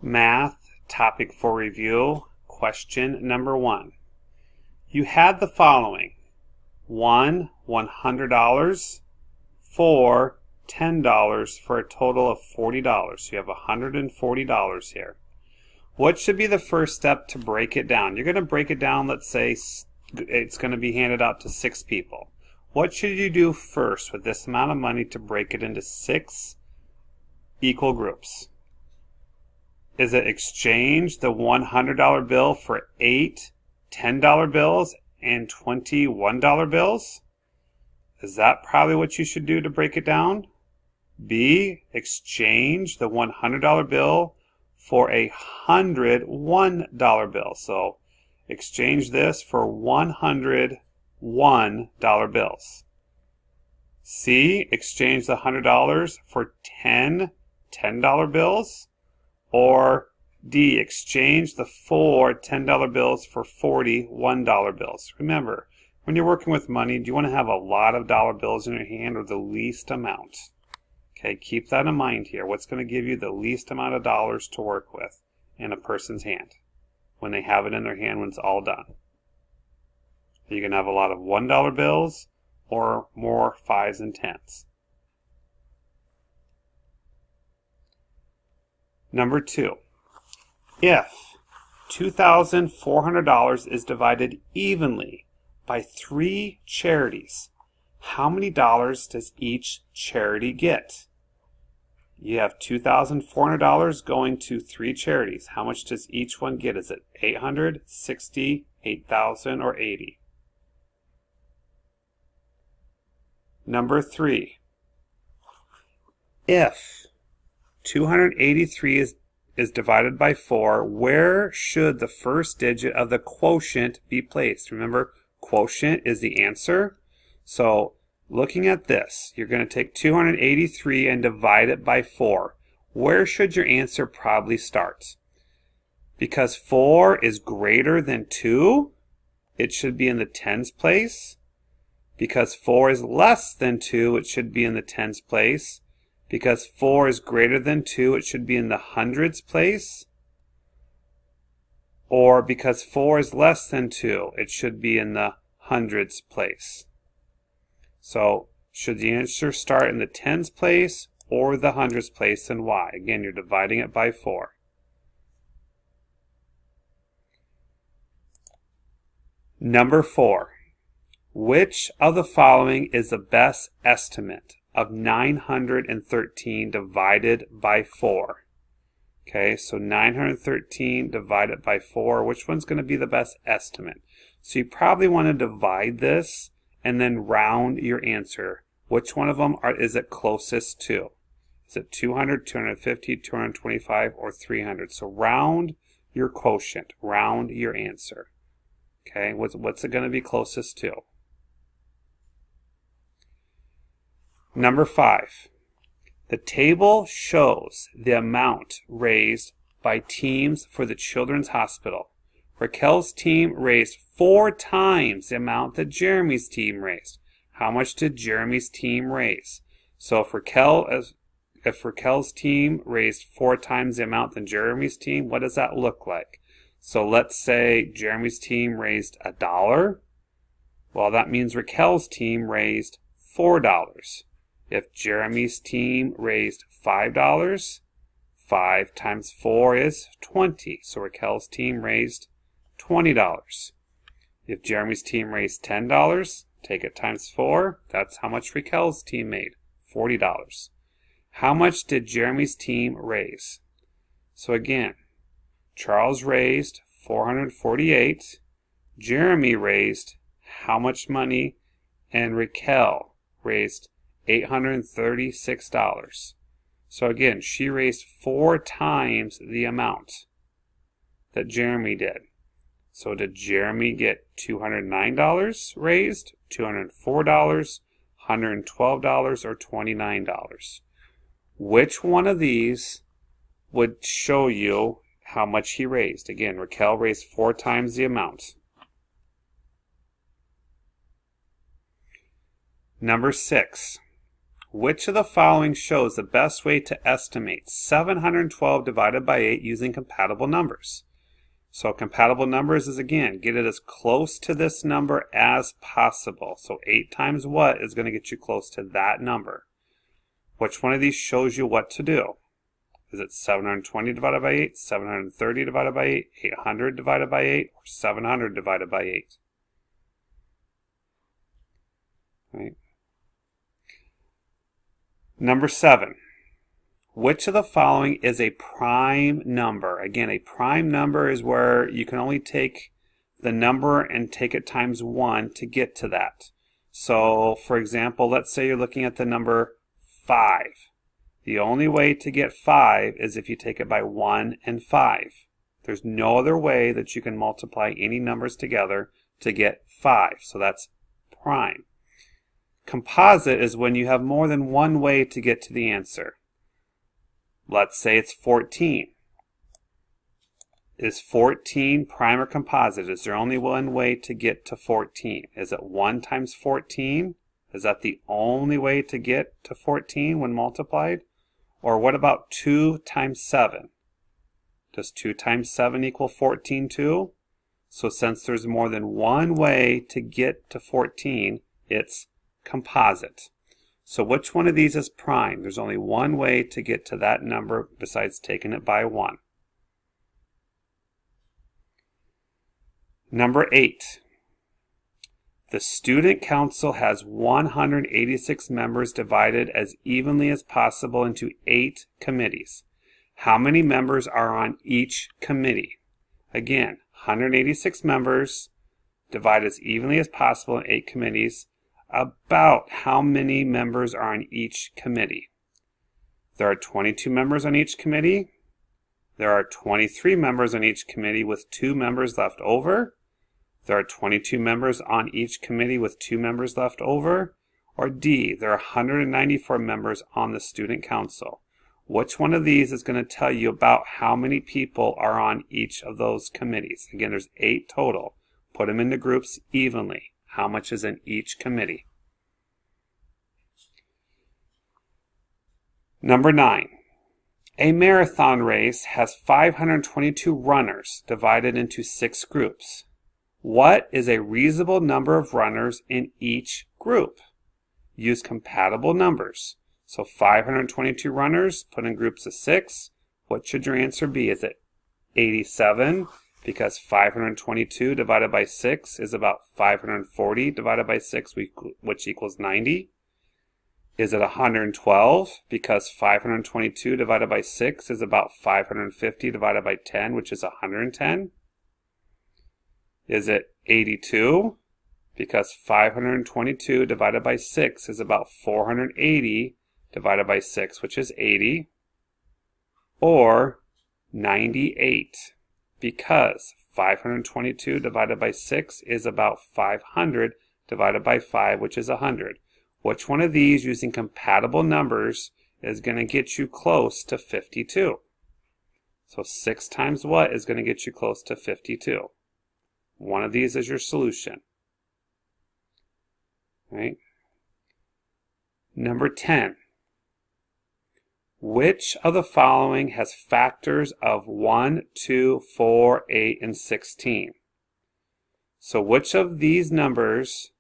Math topic for review. Question number 1. You had the following. 1 $100, 4 $10 for a total of $40. So you have $140 here. What should be the first step to break it down? You're going to break it down, let's say it's going to be handed out to 6 people. What should you do first with this amount of money to break it into 6 equal groups? Is it exchange the $100 bill for 8 $10 bills and 20 $1 bills? Is that probably what you should do to break it down? B, exchange the $100 bill for a $100 $1 bill. So exchange this for 100 $1 bills. C, exchange the $100 for 10 $10 bills. Or D, exchange the 4 $10 bills for 40 $1 bills. Remember, when you're working with money, do you want to have a lot of dollar bills in your hand or the least amount? Okay, keep that in mind here. What's going to give you the least amount of dollars to work with in a person's hand when they have it in their hand when it's all done? You can have a lot of $1 bills or more 5s and 10s. Number 2, if $2,400 is divided evenly by 3 charities, how many dollars does each charity get? You have $2,400 going to 3 charities. How much does each one get? Is it 800, 60, 8,000, or 80? Number 3, if 283 is divided by 4, where should the first digit of the quotient be placed? Remember, quotient is the answer. So looking at this, you're going to take 283 and divide it by 4. Where should your answer probably start? Because 4 is greater than 2, it should be in the tens place. Because 4 is less than 2, it should be in the tens place. Because 4 is greater than 2, it should be in the hundreds place. Or because 4 is less than 2, it should be in the hundreds place. So, should the answer start in the tens place or the hundreds place, and why? Again, you're dividing it by 4. Number 4. Which of the following is the best estimate of 913 divided by 4? Okay, so 913 divided by 4, which one's going to be the best estimate? So you probably want to divide this and then round your answer. Which one of them is it closest to? Is it 200, 250, 225, or 300? So round your quotient, round your answer. Okay, what's it going to be closest to? Number 5, the table shows the amount raised by teams for the Children's Hospital. Raquel's team raised 4 times the amount that Jeremy's team raised. How much did Jeremy's team raise? So if Raquel's team raised 4 times the amount than Jeremy's team, what does that look like? So let's say Jeremy's team raised $1. Well, that means Raquel's team raised $4. If Jeremy's team raised $5, 5 times 4 is 20. So Raquel's team raised $20. If Jeremy's team raised $10, take it times 4. That's how much Raquel's team made, $40. How much did Jeremy's team raise? So again, Charles raised $448. Jeremy raised how much money? And Raquel raised $836. So again, she raised 4 times the amount that Jeremy did. So did Jeremy get $209 raised, $204, $112, or $29? Which one of these would show you how much he raised? Again, Raquel raised 4 times the amount. Number 6. Which of the following shows the best way to estimate 712 divided by 8 using compatible numbers? So compatible numbers is, again, get it as close to this number as possible. So 8 times what is going to get you close to that number? Which one of these shows you what to do? Is it 720 divided by 8, 730 divided by 8, 800 divided by 8, or 700 divided by 8? Right. Number 7. Which of the following is a prime number? Again, a prime number is where you can only take the number and take it times 1 to get to that. So, for example, let's say you're looking at the number 5. The only way to get 5 is if you take it by 1 and 5. There's no other way that you can multiply any numbers together to get 5. So that's prime. Composite is when you have more than one way to get to the answer. Let's say it's 14. Is 14 prime or composite? Is there only one way to get to 14? Is it 1 times 14? Is that the only way to get to 14 when multiplied? Or what about 2 times 7? Does 2 times 7 equal 14 too? So since there's more than one way to get to 14, it's composite. So which one of these is prime? There's only one way to get to that number besides taking it by 1. Number 8. The student council has 186 members divided as evenly as possible into 8 committees. How many members are on each committee? Again, 186 members divided as evenly as possible in 8 committees. About how many members are on each committee? There are 22 members on each committee. There are 23 members on each committee with 2 members left over. There are 22 members on each committee with 2 members left over. Or D, there are 194 members on the student council. Which one of these is going to tell you about how many people are on each of those committees? Again, there's 8 total. Put them into groups evenly. How much is in each committee? Number 9. A marathon race has 522 runners divided into 6 groups. What is a reasonable number of runners in each group? Use compatible numbers. So 522 runners, put in groups of 6. What should your answer be? Is it 87? Because 522 divided by 6 is about 540 divided by 6, which equals 90. Is it 112? Because 522 divided by 6 is about 550 divided by 10, which is 110. Is it 82? Because 522 divided by 6 is about 480 divided by 6, which is 80. Or 98. Because 522 divided by 6 is about 500 divided by 5, which is 100. Which one of these, using compatible numbers, is going to get you close to 52? So 6 times what is going to get you close to 52? One of these is your solution. Right? Number 10. Which of the following has factors of 1, 2, 4, 8, and 16? So which of these numbers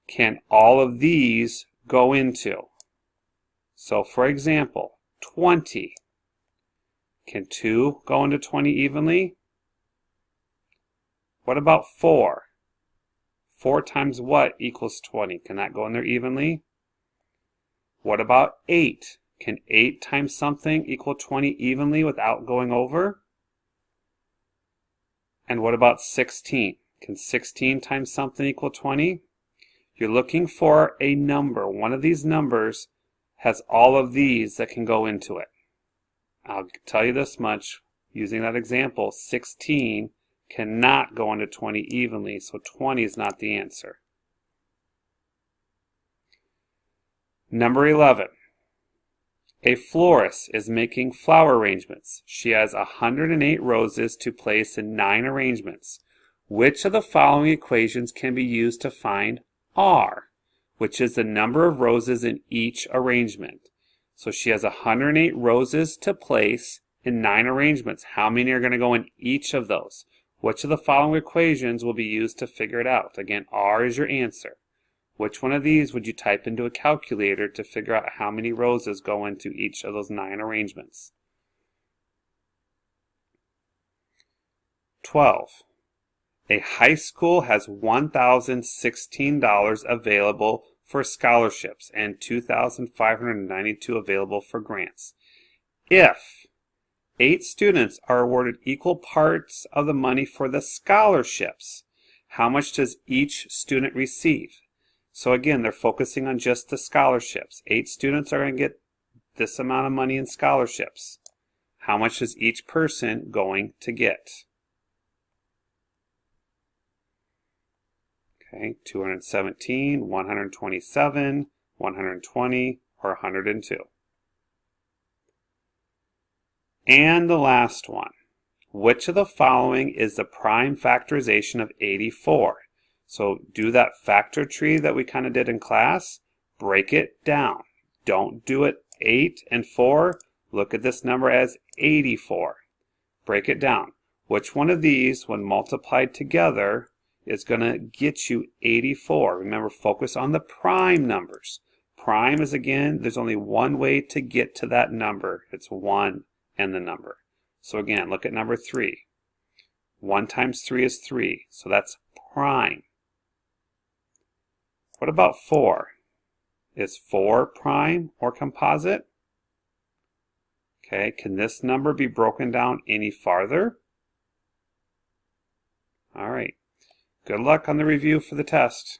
can all of these go into? So for example, 20. Can 2 go into 20 evenly? What about 4? 4 times what equals 20? Can that go in there evenly? What about 8? Can 8 times something equal 20 evenly without going over? And what about 16? Can 16 times something equal 20? You're looking for a number. One of these numbers has all of these that can go into it. I'll tell you this much. Using that example, 16 cannot go into 20 evenly, so 20 is not the answer. Number 11. A florist is making flower arrangements. She has 108 roses to place in 9 arrangements. Which of the following equations can be used to find R? which is the number of roses in each arrangement. So she has 108 roses to place in 9 arrangements. How many are going to go in each of those? Which of the following equations will be used to figure it out? Again, R is your answer. Which one of these would you type into a calculator to figure out how many roses go into each of those 9 arrangements? 12. A high school has $1,016 available for scholarships and $2,592 available for grants. If 8 students are awarded equal parts of the money for the scholarships, how much does each student receive? So again, they're focusing on just the scholarships. 8 students are going to get this amount of money in scholarships. How much is each person going to get? Okay, 217, 127, 120, or 102. And the last one. Which of the following is the prime factorization of 84? So do that factor tree that we kind of did in class. Break it down. Don't do it 8 and 4. Look at this number as 84. Break it down. Which one of these, when multiplied together, is going to get you 84? Remember, focus on the prime numbers. Prime is, again, there's only one way to get to that number. It's 1 and the number. So again, look at number 3. 1 times 3 is 3, so that's prime. What about 4? Is 4 prime or composite? Okay, can this number be broken down any farther? All right. Good luck on the review for the test.